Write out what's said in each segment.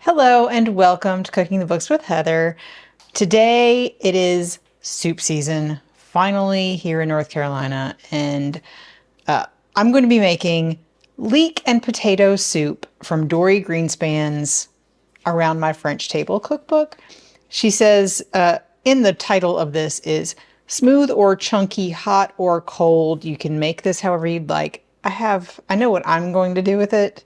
Hello and welcome to Cooking the Books with Heather. Today it is soup season, finally here in North Carolina, and I'm going to be making leek and potato soup from Dorie Greenspan's Around My French Table cookbook. She says in the title of this is smooth or chunky, hot or cold. You can make this however you'd like. I know what I'm going to do with it,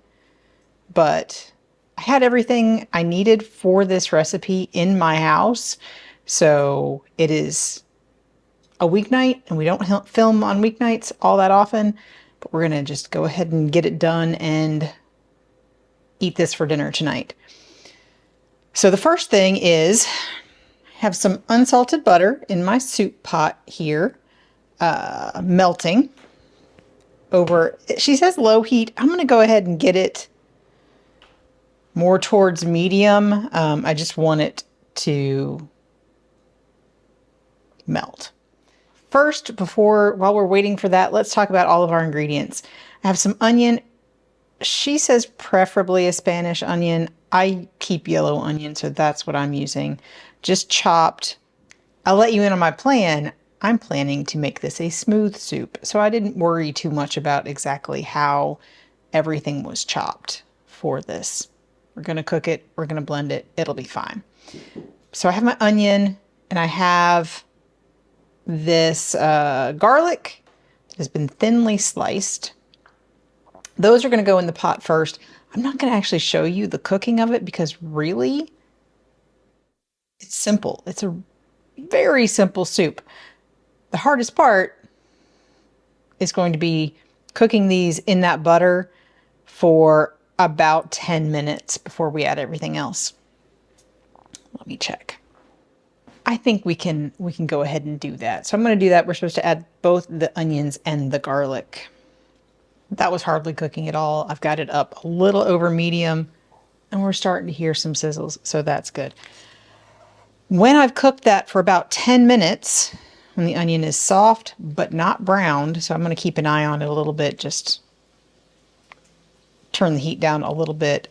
but I had everything I needed for this recipe in my house. So it is a weeknight, and we don't film on weeknights all that often, but we're gonna just go ahead and get it done and eat this for dinner tonight. So the first thing is have some unsalted butter in my soup pot here, melting over, she says low heat. I'm gonna go ahead and get it more towards medium. I just want it to melt. First, while we're waiting for that, let's talk about all of our ingredients. I have some onion. She says preferably a Spanish onion. I keep yellow onion, so that's what I'm using. Just chopped. I'll let you in on my plan. I'm planning to make this a smooth soup, so I didn't worry too much about exactly how everything was chopped for this. We're going to cook it. We're going to blend it. It'll be fine. So I have my onion, and I have this garlic that has been thinly sliced. Those are going to go in the pot first. I'm not going to actually show you the cooking of it because really, it's simple. It's a very simple soup. The hardest part is going to be cooking these in that butter for about 10 minutes before we add everything else. Let me check. I think we can go ahead and do that. So I'm going to do that. We're supposed to add both the onions and the garlic. That was hardly cooking at all. I've got it up a little over medium, and we're starting to hear some sizzles, so that's good. When I've cooked that for about 10 minutes, when the onion is soft but not browned, so I'm going to keep an eye on it a little bit, just turn the heat down a little bit.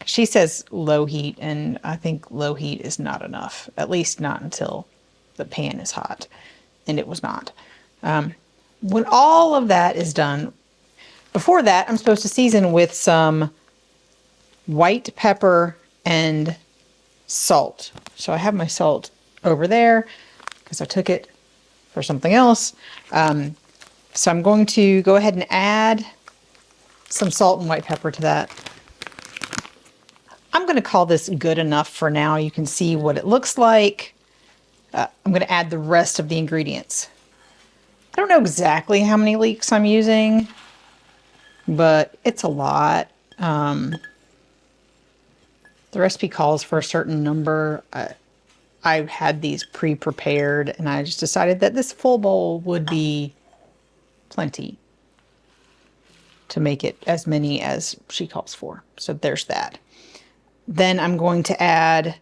She says low heat, and I think low heat is not enough, at least not until the pan is hot, and it was not. When all of that is done, before that, I'm supposed to season with some white pepper and salt. So I have my salt over there because I took it for something else. So I'm going to go ahead and add some salt and white pepper to that. I'm going to call this good enough for now. You can see what it looks like. I'm going to add the rest of the ingredients. I don't know exactly how many leeks I'm using, but it's a lot. The recipe calls for a certain number. I've had these pre-prepared, and I just decided that this full bowl would be plenty to make it as many as she calls for. So there's that. Then I'm going to add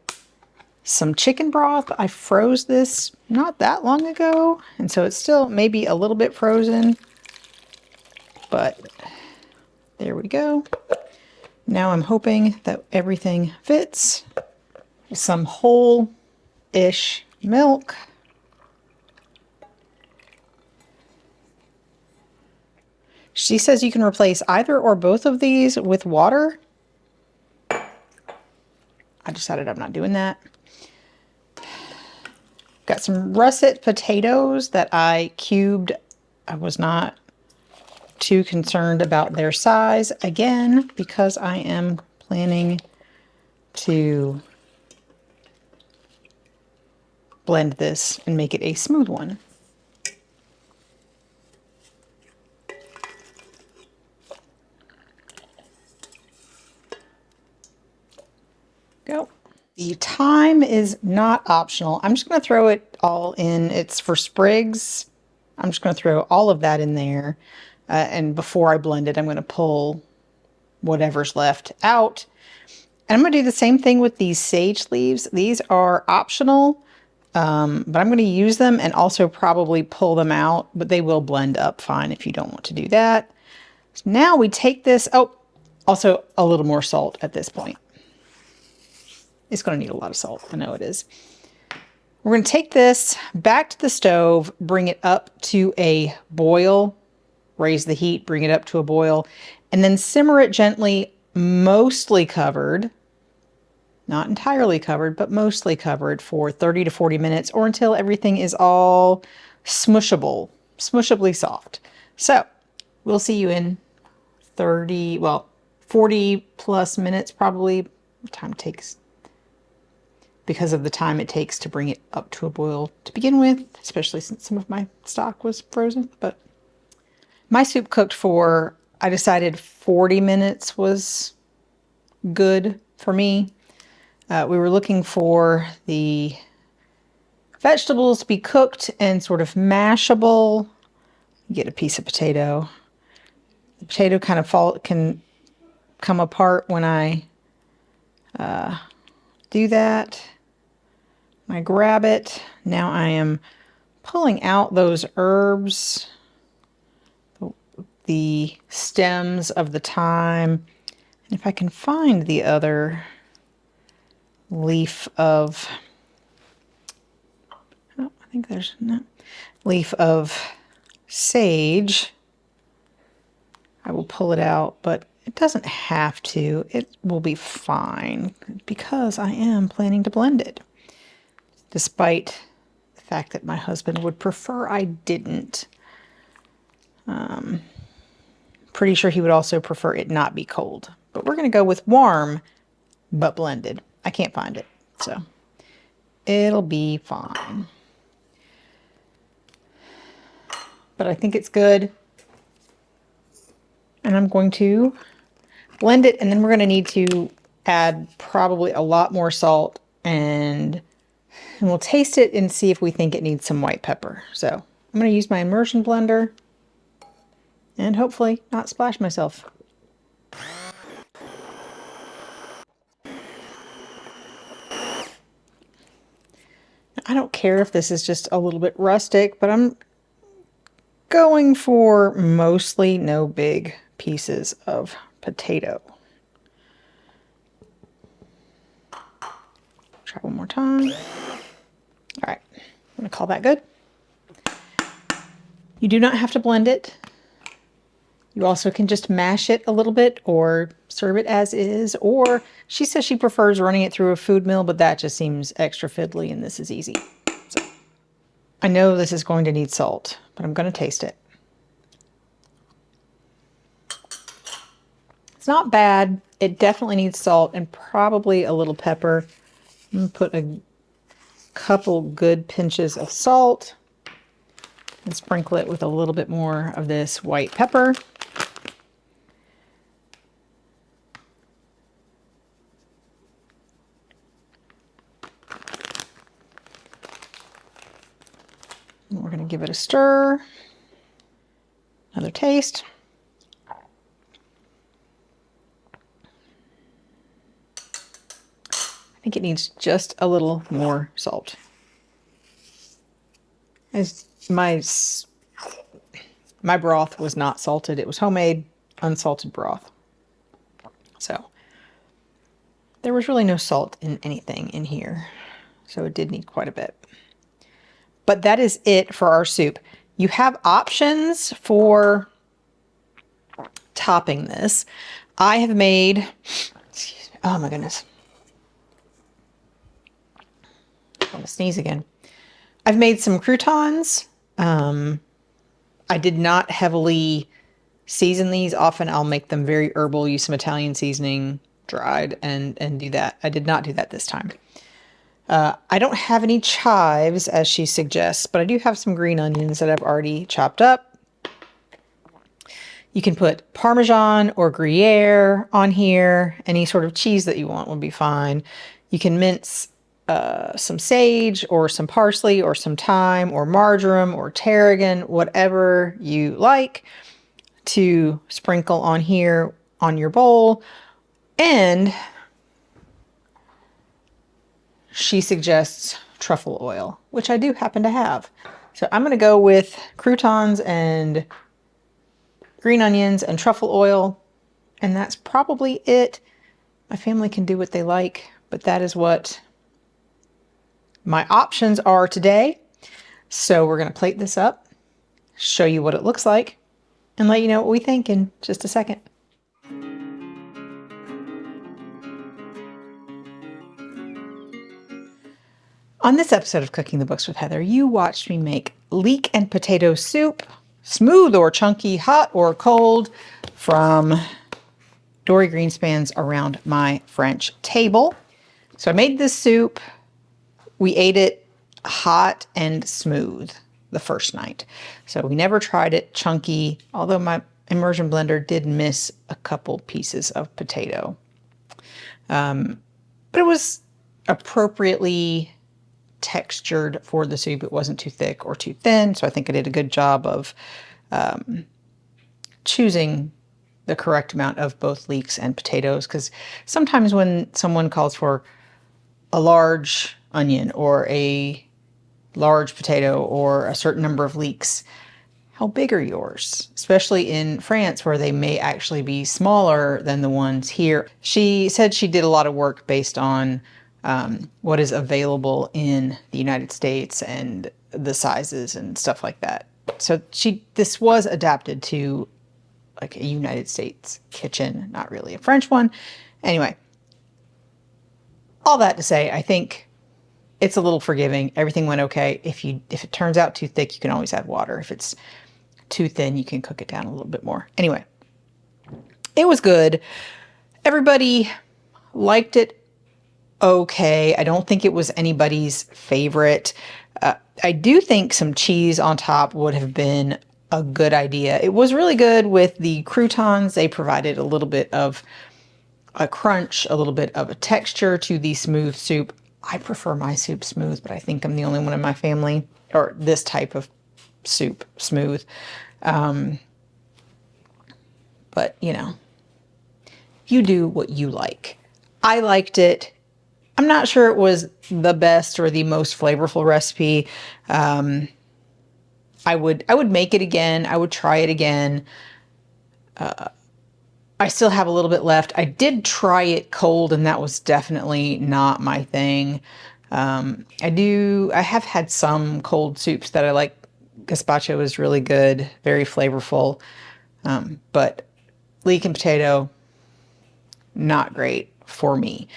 some chicken broth. I froze this not that long ago, and so it's still maybe a little bit frozen, but there we go. Now I'm hoping that everything fits. Some whole-ish milk. She says you can replace either or both of these with water. I decided I'm not doing that. Got some russet potatoes that I cubed. I was not too concerned about their size, again, because I am planning to blend this and make it a smooth one. Go. The thyme is not optional. I'm just going to throw it all in. It's for sprigs. I'm just going to throw all of that in there. And before I blend it, I'm going to pull whatever's left out. And I'm going to do the same thing with these sage leaves. These are optional, but I'm going to use them and also probably pull them out, but they will blend up fine if you don't want to do that. So now we take this. Oh, Also, a little more salt at this point. It's going to need a lot of salt. I know it is. We're going to take this back to the stove, bring it up to a boil, raise the heat, bring it up to a boil, and then simmer it gently, mostly covered, not entirely covered, but mostly covered for 30 to 40 minutes or until everything is all smushably soft. So we'll see you in 40 plus minutes probably. What time it takes, because of the time it takes to bring it up to a boil to begin with, especially since some of my stock was frozen. But my soup cooked for, I decided 40 minutes was good for me. We were looking for the vegetables to be cooked and sort of mashable. Get a piece of potato. The potato kind of can come apart when I do that. I grab it. Now I am pulling out those herbs, the stems of the thyme, and if I can find the other leaf of, oh, I think there's no leaf of sage, I will pull it out, but it doesn't have to. It will be fine because I am planning to blend it, despite the fact that my husband would prefer I didn't. Pretty sure he would also prefer it not be cold, but we're going to go with warm but blended. I can't find it, so it'll be fine. But I think it's good. And I'm going to blend it, and then we're going to need to add probably a lot more salt, and we'll taste it and see if we think it needs some white pepper. So I'm going to use my immersion blender and hopefully not splash myself. I don't care if this is just a little bit rustic, but I'm going for mostly no big pieces of potato. Try one more time. All right, I'm gonna call that good. You do not have to blend it. You also can just mash it a little bit or serve it as is, or she says she prefers running it through a food mill, but that just seems extra fiddly and this is easy. So I know this is going to need salt, but I'm going to taste it. It's not bad. It definitely needs salt and probably a little pepper. I'm going to put a couple good pinches of salt and sprinkle it with a little bit more of this white pepper. And we're going to give it a stir. Another taste. I think it needs just a little more salt. As my broth was not salted. It was homemade, unsalted broth. So there was really no salt in anything in here. So it did need quite a bit. But that is it for our soup. You have options for topping this. I have made, excuse me, oh my goodness. I'm gonna sneeze again. I've made some croutons. I did not heavily season these. Often I'll make them very herbal, use some Italian seasoning, dried, and do that. I did not do that this time. I don't have any chives, as she suggests, but I do have some green onions that I've already chopped up. You can put Parmesan or Gruyere on here. Any sort of cheese that you want will be fine. You can mince some sage or some parsley or some thyme or marjoram or tarragon, whatever you like, to sprinkle on here on your bowl. And she suggests truffle oil, which I do happen to have. So I'm going to go with croutons and green onions and truffle oil And that's probably it. My family can do what they like, but that is what my options are today. So we're going to plate this up, show you what it looks like, and let you know what we think in just a second. On this episode of Cooking the Books with Heather, you watched me make leek and potato soup, smooth or chunky, hot or cold, from Dorie Greenspans around my French table. So I made this soup. We ate it hot and smooth the first night. So we never tried it chunky, although my immersion blender did miss a couple pieces of potato. But it was appropriately textured for the soup. It wasn't too thick or too thin. So I think I did a good job of choosing the correct amount of both leeks and potatoes, because sometimes when someone calls for a large onion or a large potato or a certain number of leeks, how big are yours? Especially in France, where they may actually be smaller than the ones here. She said she did a lot of work based on what is available in the United States and the sizes and stuff like that. So this was adapted to like a United States kitchen, not really a French one. Anyway, all that to say, I think it's a little forgiving. Everything went okay. If it turns out too thick, you can always add water. If it's too thin, you can cook it down a little bit more. Anyway, it was good. Everybody liked it okay. I don't think it was anybody's favorite. I do think some cheese on top would have been a good idea. It was really good with the croutons. They provided a little bit of a crunch, a little bit of a texture to the smooth soup. I prefer my soup smooth, but I think I'm the only one in my family, or this type of soup smooth. But you know, you do what you like. I liked it. I'm not sure it was the best or the most flavorful recipe. I would make it again. I would try it again. I still have a little bit left. I did try it cold, and that was definitely not my thing. I have had some cold soups that I like. Gazpacho is really good, very flavorful. But leek and potato, not great for me.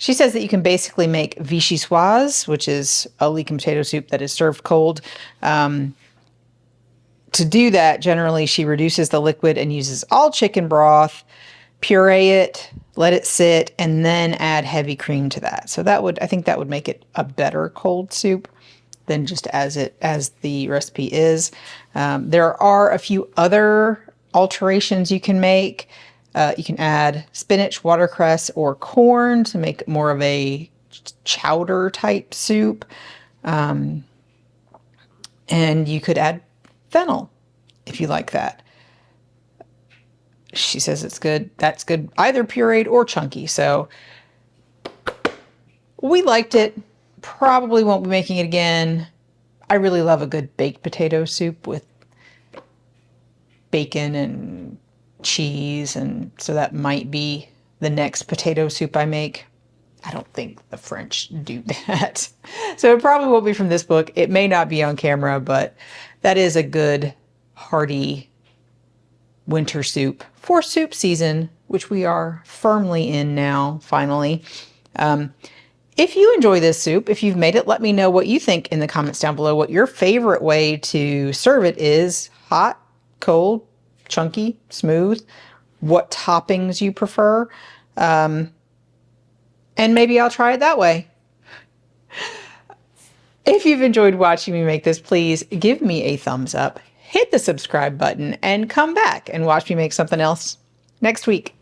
She says that you can basically make vichyssoise, which is a leek and potato soup that is served cold. To do that, generally she reduces the liquid and uses all chicken broth, puree it, let it sit, and then add heavy cream to that. So I think that would make it a better cold soup than just as the recipe is. There are a few other alterations you can make. You can add spinach, watercress, or corn to make more of a chowder type soup. And you could add fennel if you like that. She says it's good. That's good, either pureed or chunky. So we liked it. Probably won't be making it again. I really love a good baked potato soup with bacon and cheese, and so that might be the next potato soup I make. I don't think the French do that. So it probably won't be from this book. It may not be on camera, but that is a good hearty winter soup for soup season, which we are firmly in now, finally. If you enjoy this soup, if you've made it, let me know what you think in the comments down below, what your favorite way to serve it is. Hot, cold, chunky, smooth, what toppings you prefer. And maybe I'll try it that way. If you've enjoyed watching me make this, please give me a thumbs up, hit the subscribe button, and come back and watch me make something else next week.